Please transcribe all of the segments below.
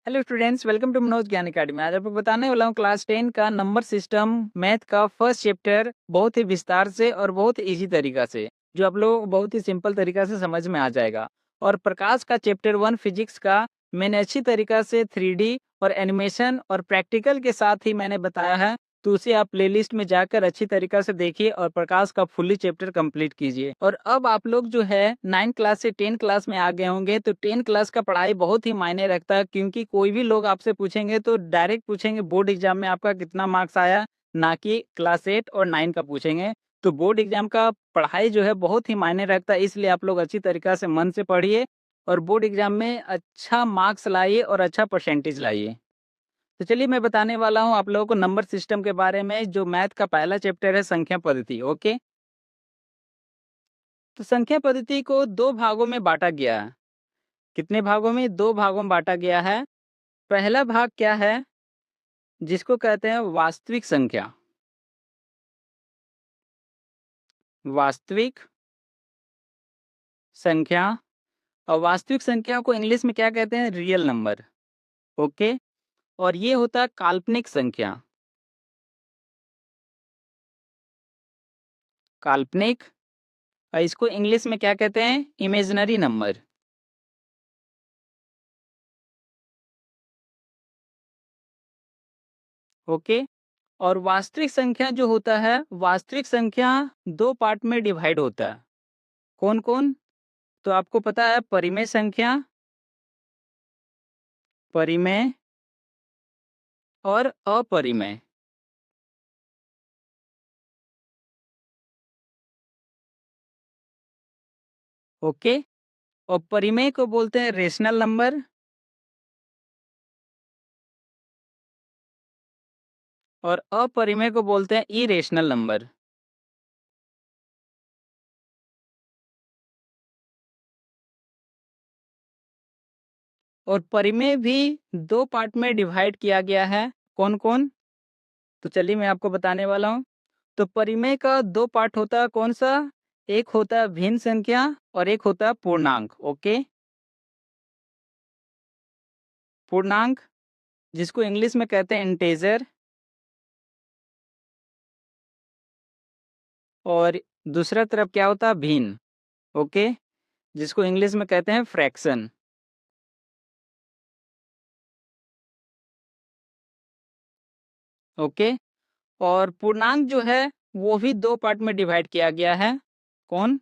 Hello students, welcome to Manoj Gyan Academy. आज आपको बताने वाला हूँ क्लास 10 का नंबर सिस्टम मैथ का फर्स्ट चैप्टर बहुत ही विस्तार से और बहुत इजी तरीका से, जो आप लोग बहुत ही सिंपल तरीका से समझ में आ जाएगा। और प्रकाश का चैप्टर 1 फिजिक्स का मैंने अच्छी तरीका से 3D और एनिमेशन और प्रैक्टिकल के साथ ही मैंने बताया है, तो उसे आप प्लेलिस्ट में जाकर अच्छी तरीका से देखिए और प्रकाश का फुल्ली चैप्टर कंप्लीट कीजिए। और अब आप लोग जो है 9 क्लास से 10 क्लास में आ गए होंगे, तो 10 क्लास का पढ़ाई बहुत ही मायने रखता है, क्योंकि कोई भी लोग आपसे पूछेंगे तो डायरेक्ट पूछेंगे बोर्ड एग्जाम में आपका कितना मार्क्स आया, ना कि क्लास 8 और 9 का पूछेंगे। तो बोर्ड एग्जाम का पढ़ाई जो है बहुत ही मायने रखता है, इसलिए आप लोग अच्छी तरीका से मन से पढ़िए और बोर्ड एग्जाम में अच्छा मार्क्स लाइए और अच्छा परसेंटेज लाइए। तो चलिए मैं बताने वाला हूँ आप लोगों को नंबर सिस्टम के बारे में, जो मैथ का पहला चैप्टर है संख्या पद्धति। ओके, तो संख्या पद्धति को दो भागों में बांटा गया है। कितने भागों में? दो भागों में बांटा गया है। पहला भाग क्या है, जिसको कहते हैं वास्तविक संख्या। वास्तविक संख्या। और वास्तविक संख्या को इंग्लिश में क्या कहते हैं? Real number. ओके, और ये होता है काल्पनिक संख्या। काल्पनिक, और इसको इंग्लिश में क्या कहते हैं? Imaginary number. ओके, और वास्तविक संख्या जो होता है, वास्तविक संख्या दो पार्ट में डिवाइड होता है। कौन कौन? तो आपको पता है, परिमेय संख्या, परिमेय और अपरिमेय। ओके, और परिमेय को बोलते हैं रेशनल नंबर, और अपरिमेय को बोलते हैं इरेशनल नंबर। और परिमेय भी दो पार्ट में डिवाइड किया गया है। कौन कौन? तो चलिए मैं आपको बताने वाला हूँ। तो परिमेय का दो पार्ट होता है, कौन सा? एक होता है भिन्न संख्या और एक होता है पूर्णांक। ओके, पूर्णांक जिसको इंग्लिश में कहते हैं इंटेजर, और दूसरा तरफ क्या होता है? भिन्न। ओके, जिसको इंग्लिश में कहते हैं फ्रैक्शन। ओके, और पूर्णांक जो है वो भी दो पार्ट में डिवाइड किया गया है। कौन?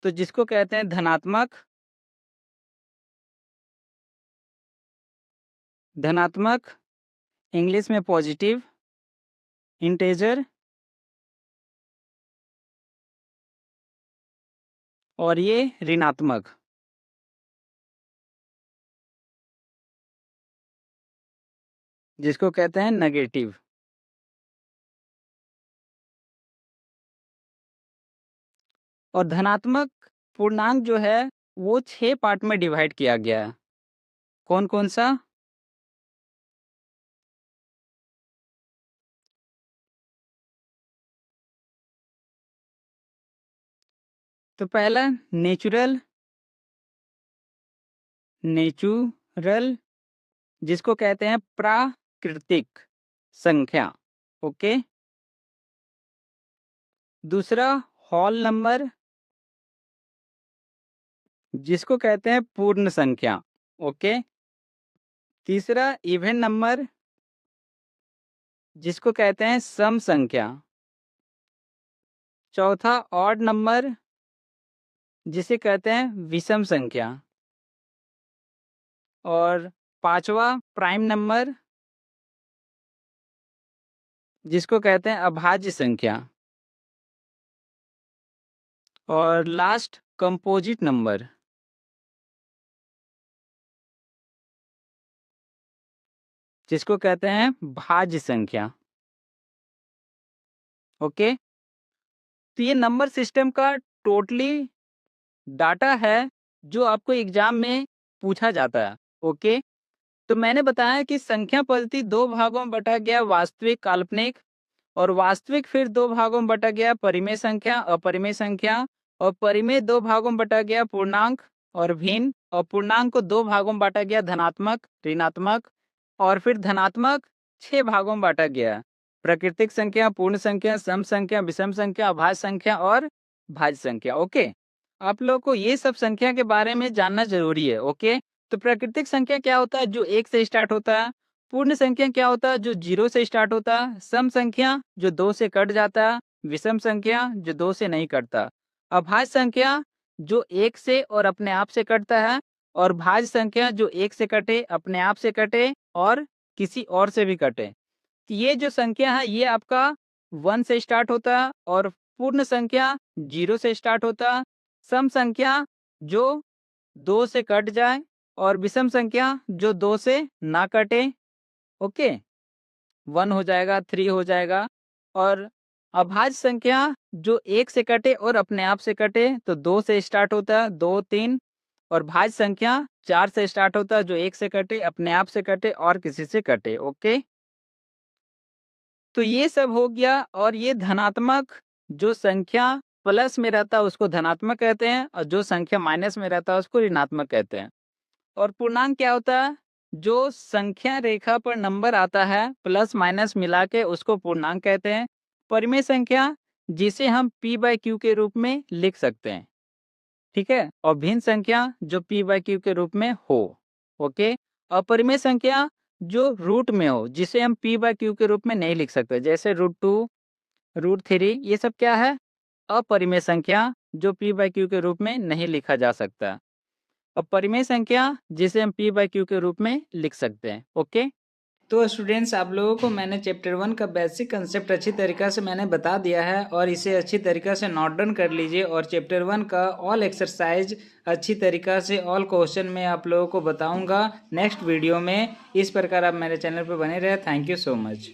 तो जिसको कहते हैं धनात्मक, धनात्मक इंग्लिश में पॉजिटिव इंटेजर, और ये ऋणात्मक, जिसको कहते हैं नेगेटिव। और धनात्मक पूर्णांक जो है वो 6 पार्ट में डिवाइड किया गया है। कौन कौन सा? तो पहला नेचुरल, नेचुरल जिसको कहते हैं प्राकृतिक संख्या। ओके, दूसरा होल नंबर, जिसको कहते हैं पूर्ण संख्या। ओके, तीसरा इवन नंबर, जिसको कहते हैं सम संख्या। चौथा ऑड नंबर, जिसे कहते हैं विषम संख्या। और पांचवा प्राइम नंबर, जिसको कहते हैं अभाज्य संख्या। और लास्ट कंपोजिट नंबर, जिसको कहते हैं भाज्य संख्या। ओके, तो ये नंबर सिस्टम का टोटली डाटा है जो आपको एग्जाम में पूछा जाता है। ओके, तो मैंने बताया कि संख्या पद्धति दो भागों में बटा गया, वास्तविक काल्पनिक। और वास्तविक फिर दो भागों में बटा गया, परिमेय संख्या अपरिमेय संख्या। और परिमेय दो भागों में बटा गया, पूर्णांक और भिन्न। और पूर्णांक को 2 भागों में बाँटा गया, धनात्मक, ऋणात्मक और फिर धनात्मक 6 भागों में बाँटा गया। प्राकृतिक संख्या, पूर्ण संख्या, सम संख्या, विषम संख्या, अभाज्य संख्या और भाज्य संख्या। ओके, आप लोगों को ये सब संख्या के बारे में जानना ज़रूरी है। ओके, तो प्राकृतिक संख्या क्या होता है? जो 1 से स्टार्ट होता है। पूर्ण संख्या क्या होता है? जो 0 से स्टार्ट होता है। सम संख्या जो 2 से कट जाता है। विषम संख्या जो 2 से नहीं कटता। अभाज्य संख्या जो 1 से और अपने आप से कटता है, और भाज्य संख्या जो 1 से कटे, अपने आप से कटे और किसी और से भी कटे। तो ये जो संख्या है ये आपका 1 से स्टार्ट होता है, और पूर्ण संख्या 0 से स्टार्ट होता है। सम संख्या जो 2 से कट जाए, और विषम संख्या जो 2 से ना कटे। ओके, 1 हो जाएगा, 3 हो जाएगा। और अभाज्य संख्या जो 1 से कटे और अपने आप से कटे, तो 2 से स्टार्ट होता है, 2, 3। और भाज्य संख्या 4 से स्टार्ट होता है, जो 1 से कटे, अपने आप से कटे और किसी से कटे। ओके, तो ये सब हो गया। और ये धनात्मक जो संख्या प्लस में रहता है उसको धनात्मक कहते हैं, और जो संख्या माइनस में रहता है उसको ऋणात्मक कहते हैं। और पूर्णांक क्या होता है? जो संख्या रेखा पर नंबर आता है प्लस माइनस मिला के उसको पूर्णांक कहते हैं। परिमेय संख्या जिसे हम p/q के रूप में लिख सकते हैं, ठीक है। और भिन्न संख्या जो p/q के रूप में हो। ओके, अपरिमेय संख्या जो रूट में हो, जिसे हम p/q के रूप में नहीं लिख सकते, जैसे √2, √3, ये सब क्या है? अपरिमेय संख्या जो p/q के रूप में नहीं लिखा जा सकता। अब परिमेय संख्या जिसे हम p/q के रूप में लिख सकते हैं। ओके, तो स्टूडेंट्स आप लोगों को मैंने चैप्टर 1 का बेसिक कंसेप्ट अच्छी तरीक़ा से मैंने बता दिया है, और इसे अच्छी तरीक़ा से नोट डाउन कर लीजिए। और चैप्टर 1 का ऑल एक्सरसाइज अच्छी तरीक़ा से ऑल क्वेश्चन में आप लोगों को बताऊंगा नेक्स्ट वीडियो में। इस प्रकार आप मेरे चैनल पर बने रहे। Thank you so much.